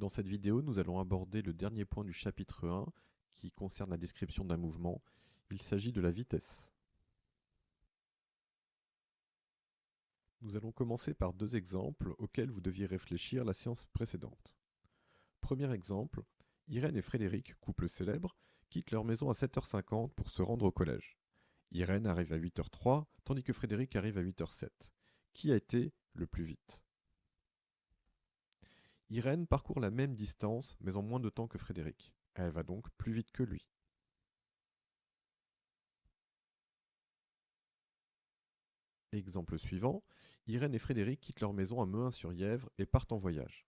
Dans cette vidéo, nous allons aborder le dernier point du chapitre 1 qui concerne la description d'un mouvement. Il s'agit de la vitesse. Nous allons commencer par deux exemples auxquels vous deviez réfléchir la séance précédente. Premier exemple, Irène et Frédéric, couple célèbre, quittent leur maison à 7h50 pour se rendre au collège. Irène arrive à 8h03, tandis que Frédéric arrive à 8h07. Qui a été le plus vite ? Irène parcourt la même distance, mais en moins de temps que Frédéric. Elle va donc plus vite que lui. Exemple suivant, Irène et Frédéric quittent leur maison à Mehun-sur-Yèvre et partent en voyage.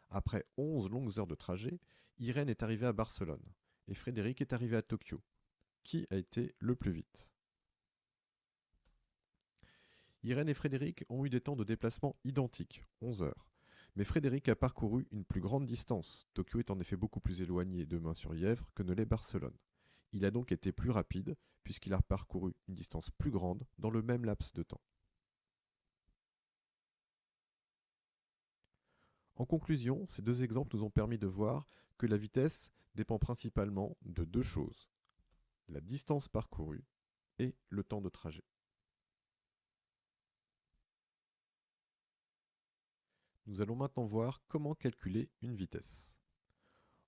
Après 11 longues heures de trajet, Irène est arrivée à Barcelone et Frédéric est arrivé à Tokyo. Qui a été le plus vite ? Irène et Frédéric ont eu des temps de déplacement identiques, 11 heures. Mais Frédéric a parcouru une plus grande distance. Tokyo est en effet beaucoup plus éloigné de Mehun-sur-Yèvre que ne l'est Barcelone. Il a donc été plus rapide puisqu'il a parcouru une distance plus grande dans le même laps de temps. En conclusion, ces deux exemples nous ont permis de voir que la vitesse dépend principalement de deux choses, la distance parcourue et le temps de trajet. Nous allons maintenant voir comment calculer une vitesse.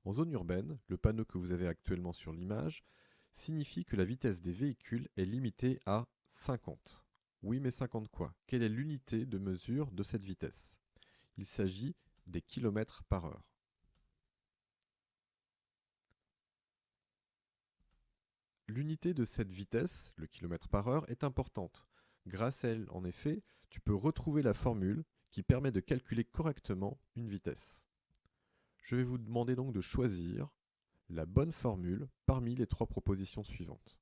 En zone urbaine, le panneau que vous avez actuellement sur l'image signifie que la vitesse des véhicules est limitée à 50. Oui, mais 50 quoi ? Quelle est l'unité de mesure de cette vitesse ? Il s'agit des kilomètres par heure. L'unité de cette vitesse, le kilomètre par heure, est importante. Grâce à elle, en effet, tu peux retrouver la formule qui permet de calculer correctement une vitesse. Je vais vous demander donc de choisir la bonne formule parmi les trois propositions suivantes.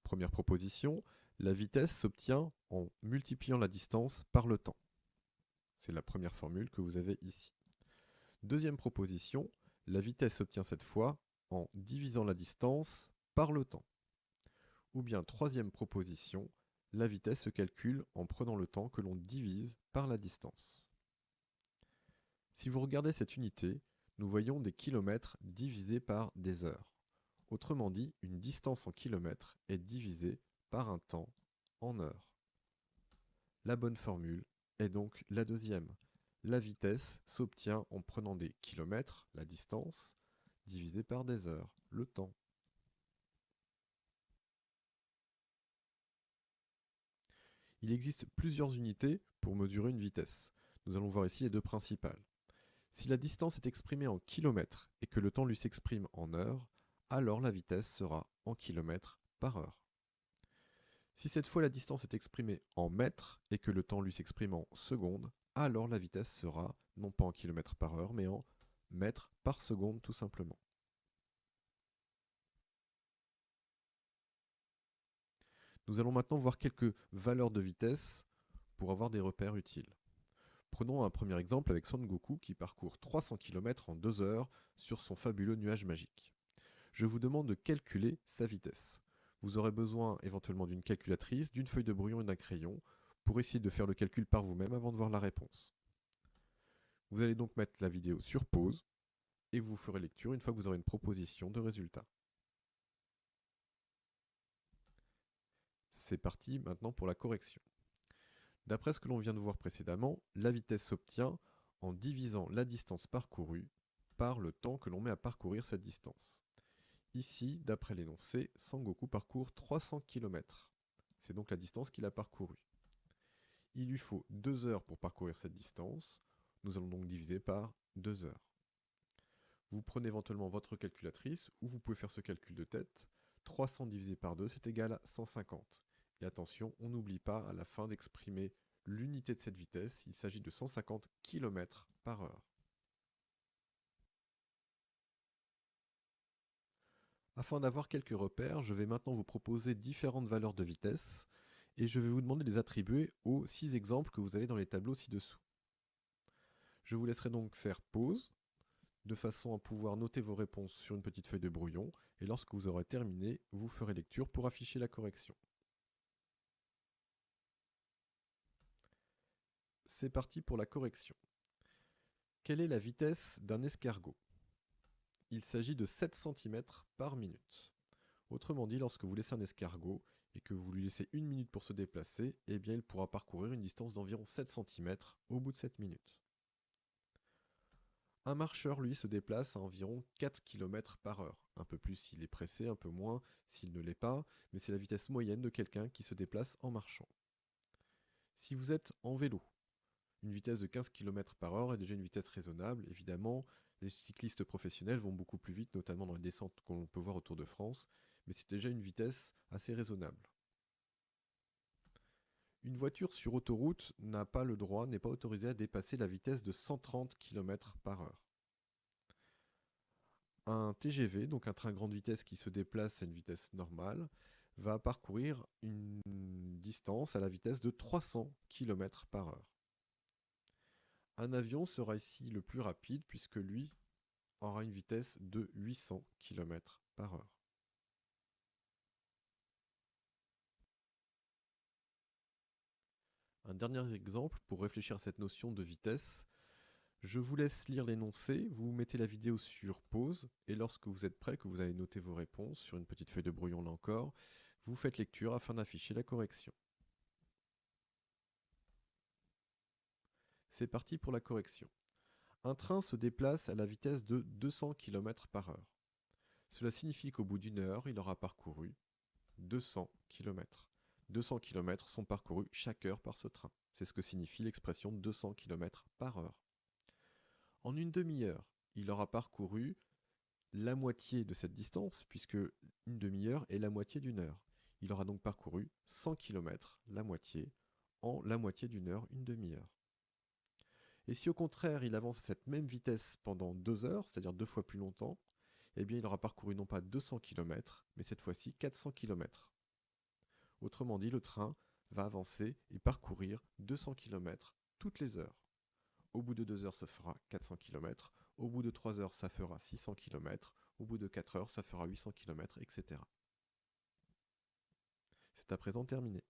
Première proposition, la vitesse s'obtient en multipliant la distance par le temps. C'est la première formule que vous avez ici. Deuxième proposition, la vitesse s'obtient cette fois en divisant la distance par le temps. Ou bien troisième proposition, la vitesse se calcule en prenant le temps que l'on divise par la distance. Si vous regardez cette unité, nous voyons des kilomètres divisés par des heures. Autrement dit, une distance en kilomètres est divisée par un temps en heures. La bonne formule est donc la deuxième. La vitesse s'obtient en prenant des kilomètres, la distance, divisé par des heures, le temps. Il existe plusieurs unités pour mesurer une vitesse. Nous allons voir ici les deux principales. Si la distance est exprimée en kilomètres et que le temps lui s'exprime en heures, alors la vitesse sera en kilomètres par heure. Si cette fois la distance est exprimée en mètres et que le temps lui s'exprime en secondes, alors la vitesse sera non pas en kilomètres par heure, mais en mètres par seconde tout simplement. Nous allons maintenant voir quelques valeurs de vitesse pour avoir des repères utiles. Prenons un premier exemple avec Son Goku qui parcourt 300 km en 2 heures sur son fabuleux nuage magique. Je vous demande de calculer sa vitesse. Vous aurez besoin éventuellement d'une calculatrice, d'une feuille de brouillon et d'un crayon pour essayer de faire le calcul par vous-même avant de voir la réponse. Vous allez donc mettre la vidéo sur pause et vous ferez lecture une fois que vous aurez une proposition de résultat. C'est parti maintenant pour la correction. D'après ce que l'on vient de voir précédemment, la vitesse s'obtient en divisant la distance parcourue par le temps que l'on met à parcourir cette distance. Ici, d'après l'énoncé, Sangoku parcourt 300 km. C'est donc la distance qu'il a parcourue. Il lui faut 2 heures pour parcourir cette distance. Nous allons donc diviser par 2 heures. Vous prenez éventuellement votre calculatrice ou vous pouvez faire ce calcul de tête. 300 divisé par 2, c'est égal à 150. Et attention, on n'oublie pas à la fin d'exprimer l'unité de cette vitesse. Il s'agit de 150 km par heure. Afin d'avoir quelques repères, je vais maintenant vous proposer différentes valeurs de vitesse et je vais vous demander de les attribuer aux 6 exemples que vous avez dans les tableaux ci-dessous. Je vous laisserai donc faire pause de façon à pouvoir noter vos réponses sur une petite feuille de brouillon et lorsque vous aurez terminé, vous ferez lecture pour afficher la correction. C'est parti pour la correction. Quelle est la vitesse d'un escargot? Il s'agit de 7 cm par minute. Autrement dit, lorsque vous laissez un escargot et que vous lui laissez 1 minute pour se déplacer, eh bien il pourra parcourir une distance d'environ 7 cm au bout de 7 minutes. Un marcheur, lui, se déplace à environ 4 km par heure. Un peu plus s'il est pressé, un peu moins s'il ne l'est pas, mais c'est la vitesse moyenne de quelqu'un qui se déplace en marchant. Si vous êtes en vélo, une vitesse de 15 km par heure est déjà une vitesse raisonnable. Évidemment, les cyclistes professionnels vont beaucoup plus vite, notamment dans les descentes qu'on peut voir au Tour de France, mais c'est déjà une vitesse assez raisonnable. Une voiture sur autoroute n'a pas le droit, n'est pas autorisée à dépasser la vitesse de 130 km par heure. Un TGV, donc un train grande vitesse qui se déplace à une vitesse normale, va parcourir une distance à la vitesse de 300 km par heure. Un avion sera ici le plus rapide puisque lui aura une vitesse de 800 km par heure. Un dernier exemple pour réfléchir à cette notion de vitesse. Je vous laisse lire l'énoncé, vous mettez la vidéo sur pause et lorsque vous êtes prêt, que vous avez noté vos réponses sur une petite feuille de brouillon là encore, vous faites lecture afin d'afficher la correction. C'est parti pour la correction. Un train se déplace à la vitesse de 200 km par heure. Cela signifie qu'au bout d'une heure, il aura parcouru 200 km. 200 km sont parcourus chaque heure par ce train. C'est ce que signifie l'expression 200 km par heure. En une demi-heure, il aura parcouru la moitié de cette distance, puisque une demi-heure est la moitié d'une heure. Il aura donc parcouru 100 km, la moitié, en la moitié d'une heure, une demi-heure. Et si au contraire il avance à cette même vitesse pendant 2 heures, c'est-à-dire 2 fois plus longtemps, eh bien il aura parcouru non pas 200 km, mais cette fois-ci 400 km. Autrement dit, le train va avancer et parcourir 200 km toutes les heures. Au bout de 2 heures, ça fera 400 km. Au bout de 3 heures, ça fera 600 km. Au bout de 4 heures, ça fera 800 km, etc. C'est à présent terminé.